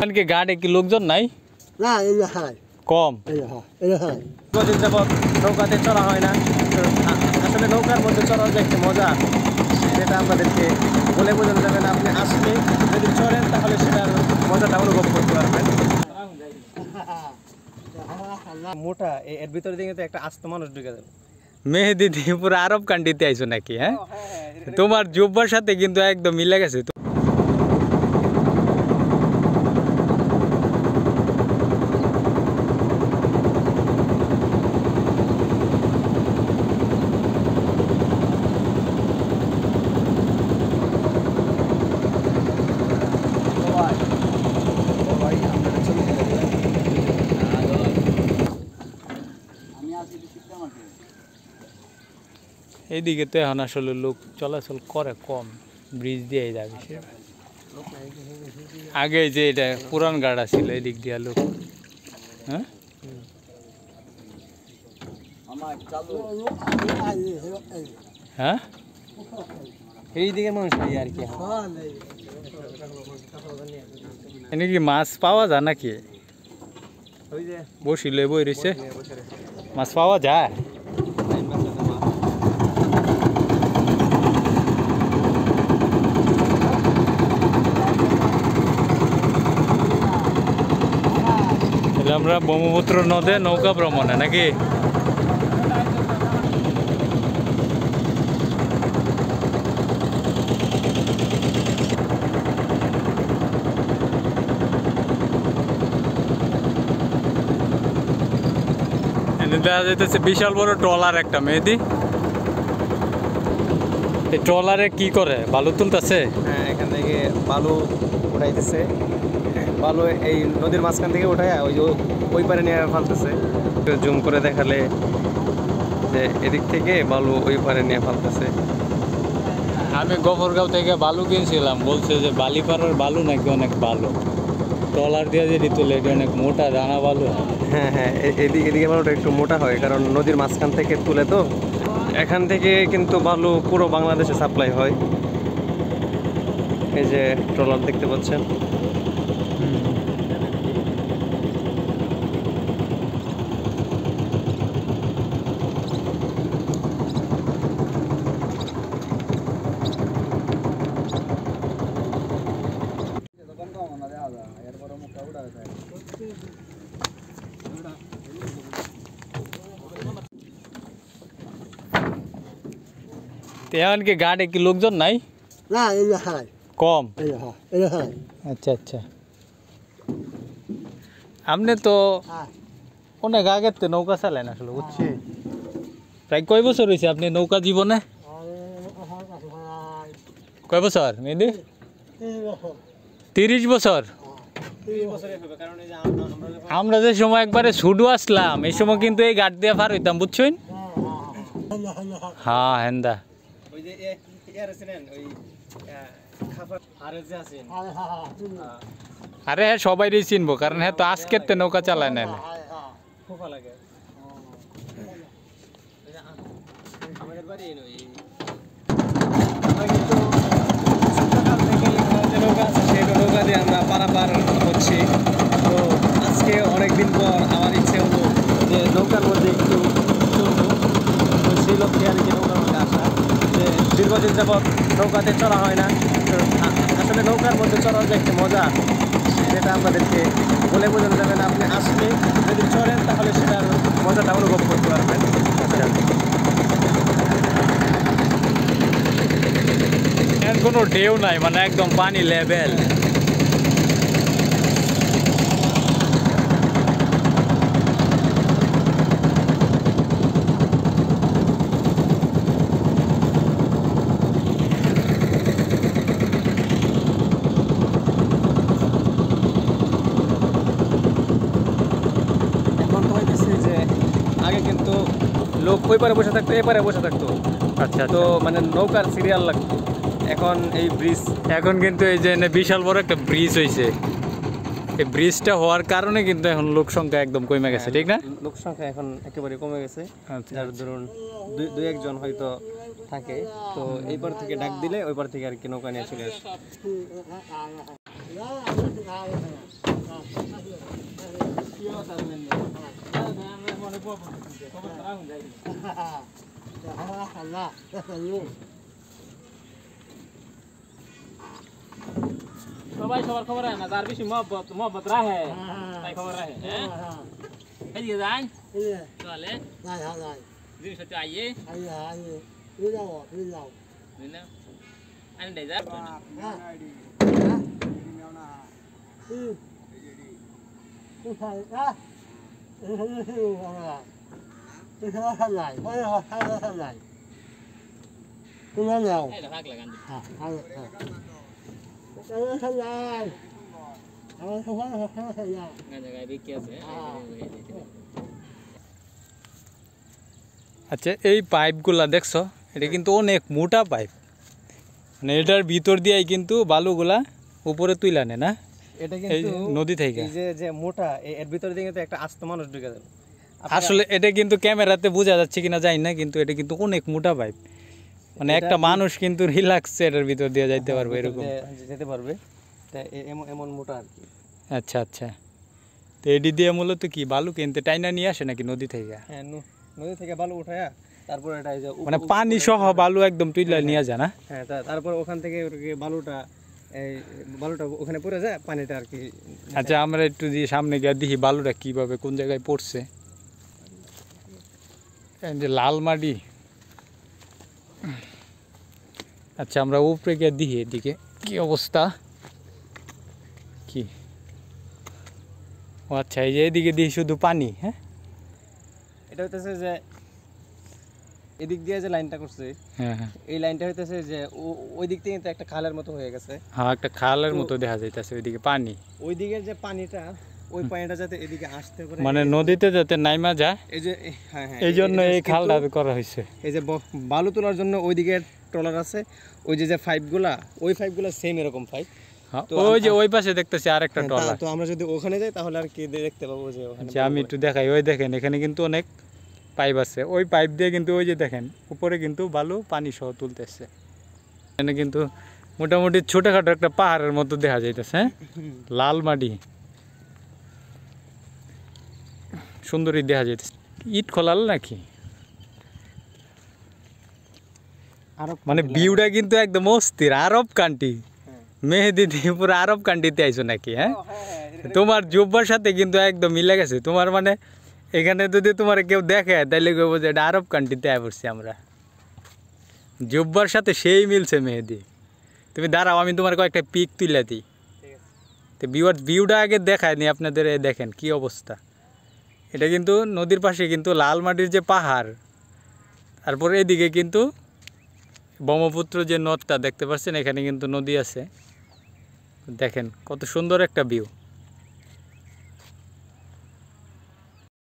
এখন কি ঘাটে কি লোকজন নাই? না, কম। কদিন যাবৎ নৌকাতে চড়া হয় না। আসলে নৌকার মধ্যে চড়ার যে একটা মজা, সেটা আপনাদেরকে বলে বোঝানো যাবে না। আপনি আসলে যদি চড়েন তাহলে সেটার মজাটা অনুভব করতে পারবেন। মোটা এর ভিতরে দিকে তো একটা আস্ত মানুষ ঢুকে যাবে। মেহেদি দিয়ে পুরো আরব কান্ট্রিতে আইছো নাকি? হ্যাঁ, তোমার জুব্বার সাথে কিন্তু একদম মিলে গেছে। এইদিকে তো এখন আসলে লোক চলাচল করে কম, ব্রিজ দিয়ে যাবে। আগে যে এটা পুরান গাড়া ছিল এদিক দিয়ে লোক, হ্যাঁ হ্যাঁ এই দিকে মানুষ আর কি। এনে কি মাছ পাওয়া যায় নাকি? বসিলে বই রয়েছে, মাছ পাওয়া যায়? আমরা ব্রহ্মপুত্র নদে নৌকা ভ্রমণে নাকি? দেখা যাইতেছে বিশাল বড় ট্রলার একটা। মেহেদি, এই ট্রলারে কি করে? বালু তুলতেছে? হ্যাঁ, এখান থেকে বালু উঠাইতেছে। বালু এই নদীর মাঝখান থেকে উঠায় ওই পারে নিয়ে ফেলতেছে। জুম করে দেখালে যে এদিক থেকে বালু ওই পারে নিয়ে ফেলতেছে। আমি গফরগাঁও থেকে বালু কিনছিলাম, বলছে যে বালিপাড়ার বালু নাকি অনেক ভালো। ট্রলার দিয়ে যদি তুলে এটা অনেক মোটা দানা বালু হয়। হ্যাঁ হ্যাঁ, এদিকে বালুটা একটু মোটা হয়, কারণ নদীর মাঝখান থেকে তুলে তো। এখান থেকে কিন্তু বালু পুরো বাংলাদেশে সাপ্লাই হয়। এই যে ট্রলার দেখতে পাচ্ছেন। এখন কি ঘাটে কি লোকজন নাই? না, কম। আচ্ছা আচ্ছা, আপনি তো অনেক আগের তো নৌকা চালান আসলে, বুঝছি। প্রায় কয় বছর হয়েছে আপনি নৌকা জীবনে? কয় বছর মেহেদি? 30 বছর। আমরা যে সময় একবারে ছুটু আসলাম, এই সময় কিন্তু এই ঘাট দিয়ে পার হইতাম, বুঝছেন? হ্যাঁ হেন্দা। আরে হ্যাঁ, সবাই চিনবো, কারণ হ্যাঁ তো আজকের তো নৌকা চালায় না। নৌকা দিয়ে আমরা পারাপার হচ্ছি। তো আজকে অনেকদিন পর আমার ইচ্ছে হলো যে নৌকার মধ্যে একটু চলবো। তো সেই লক্ষ্যে আর কি নৌকার মধ্যে আসা। যে দীর্ঘদিন যাবৎ নৌকাতে চড়া হয় না। আসলে নৌকার মধ্যে চড়ার যে একটা মজা, সেটা আপনাদেরকে বলে বোঝানো যাবে না। আপনি আসলে যদি চড়েন তাহলে সেটার মজাটা অনুভব করতে পারবেন। কোনো ঢেউ নাই, মানে একদম পানি লেভেল। লোক ওই পারে বসে থাকতো, এপারে বসে থাকতো। আচ্ছা, তো মানে নৌকার সিরিয়াল লাগতো। এখন এই ব্রিজ, এখন কিন্তু এই যে বিশাল বড় একটা ব্রিজ হয়েছে। এই ব্রিজটা হওয়ার কারণে কিন্তু এখন লোক সংখ্যা একদম কমে গেছে, ঠিক না? লোক সংখ্যা এখন একেবারে কমে গেছে। আচ্ছা, যার ধরুন দুই একজন হয়তো থাকে, তো এই পার থেকে ডাক দিলে ওই পার থেকে আর কি নৌকা নিয়ে চলে আসে। সবাই সবার খবর রাখে না, যার বেশি মহব্বত রাখে তাই খবর রাখে। হ্যাঁ এদিকে যাই চলে জিনিস হচ্ছে আইয়ে আনি যা ভাগ লাগান জায়গায় বিক্রি আছে। আচ্ছা, এই পাইপগুলা দেখছো, এটা কিন্তু অনেক মোটা পাইপ, মানে এটার ভিতর দিয়েই কিন্তু বালুগুলা উপরে তুইলা নেয় না, এটা এই কিন্তু নদী থেকে। এই যে মোটা এর ভিতরে দিয়ে কিন্তু একটা আস্ত মানুষ ঢুকে যাবে। আসলে এটা কিন্তু ক্যামেরাতে বোঝা যাচ্ছে কিনা জানি না, কিন্তু এটা কিন্তু অনেক মোটা পাইপ, মানে একটা মানুষ কিন্তু রিল্যাক্স এটার ভিতর দিয়ে যাইতে পারবে এরকম যেতে পারবে, তা এমন মোটা আর কি। আচ্ছা আচ্ছা, তো এডি দিয়ে মূলত কি বালু কিনতে টাইনা নিয়ে আসে নাকি নদী থেকে? হ্যাঁ, নদী থেকে বালু উঠায়া তারপর এটা এই যে মানে পানি সহ বালু একদম তুইলা নিয়ে যায় না? হ্যাঁ, তারপর ওখান থেকে বালুটা ওখানে পড়ে যায়, পানিটা আর কি। আচ্ছা, আমরা একটু দিয়ে সামনে গিয়ে দেখি বালুটা কিভাবে কোন জায়গায় পড়ছে। এই যে লাল মাটি। আচ্ছা, আমরা উপরে গিয়ে দেখি এদিকে কি অবস্থা কি। ও আচ্ছা, এই যে এদিকে দেখি শুধু পানি। হ্যাঁ, এটা হইতেছে যে এদিক দিয়ে যে লাইনটা করছে, হ্যাঁ হ্যাঁ এই লাইনটা হইতেছে যে ওই দিক থেকে কিন্তু একটা খালের মতো হয়ে গেছে। হ্যাঁ, একটা খালের মতো দেখা যাইতেছে ওইদিকে পানি, ওই দিকের যে পানিটা, ওই পানিটা যাতে এদিকে আসতে পারে, মানে নদীতে যাতে নাইমা যায়, এই যে হ্যাঁ হ্যাঁ এই জন্য এই কিন্তু খালটা করা হয়েছে। এই যে বালু তোলার জন্য ওই দিকে ট্রলার আছে, ওই যে পাইপগুলা, ওই পাইপগুলা সেম এরকম পাইপ। হ্যাঁ, তো ওই যে ওই পাশে দেখতেছি আরেকটা ট্রলার। তো আমরা যদি ওখানে যাই তাহলে আর কি দেখতে পাবো যে ওখানে। আচ্ছা, আমি একটু দেখাই। ওই দেখেন, এখানে কিন্তু অনেক পাইপ আছে, ওই পাইপ দিয়ে কিন্তু ওই যে দেখেন উপরে কিন্তু বালু পানি সহ তুলতেছে। এখানে কিন্তু মোটামুটি ছোটখাটো একটা পাহাড়ের মতো দেখা যাইতেছে। হ্যাঁ, লাল মাটি সুন্দরই দেখা যাইতেছে। ইট খোলাল নাকি, মানে ভিউটা কিন্তু একদম অস্থির। আরব কান্ট্রি, মেহেদি দিয়ে পুরো আরব কান্ট্রিতে আইছো নাকি? হ্যাঁ, তোমার জুব্বার সাথে কিন্তু একদম মিলে গেছে। তোমার মানে এখানে যদি তোমার কেউ দেখে তাহলে কেউ বলছে এটা আরব কান্ট্রিতে আয় পড়ছি আমরা। জুব্বার সাথে সেই মিলছে মেহেদি। তুমি দাঁড়াও, আমি তোমার কয়েকটা পিক তুলে দিই। তো ভিউটা আগে দেখায় নি আপনাদের। দেখেন কি অবস্থা। এটা কিন্তু নদীর পাশে কিন্তু লাল মাটির যে পাহাড়, তারপরে এদিকে কিন্তু ব্রহ্মপুত্র যে নদটা দেখতে পাচ্ছেন, এখানে কিন্তু নদী আছে। দেখেন কত সুন্দর একটা ভিউ।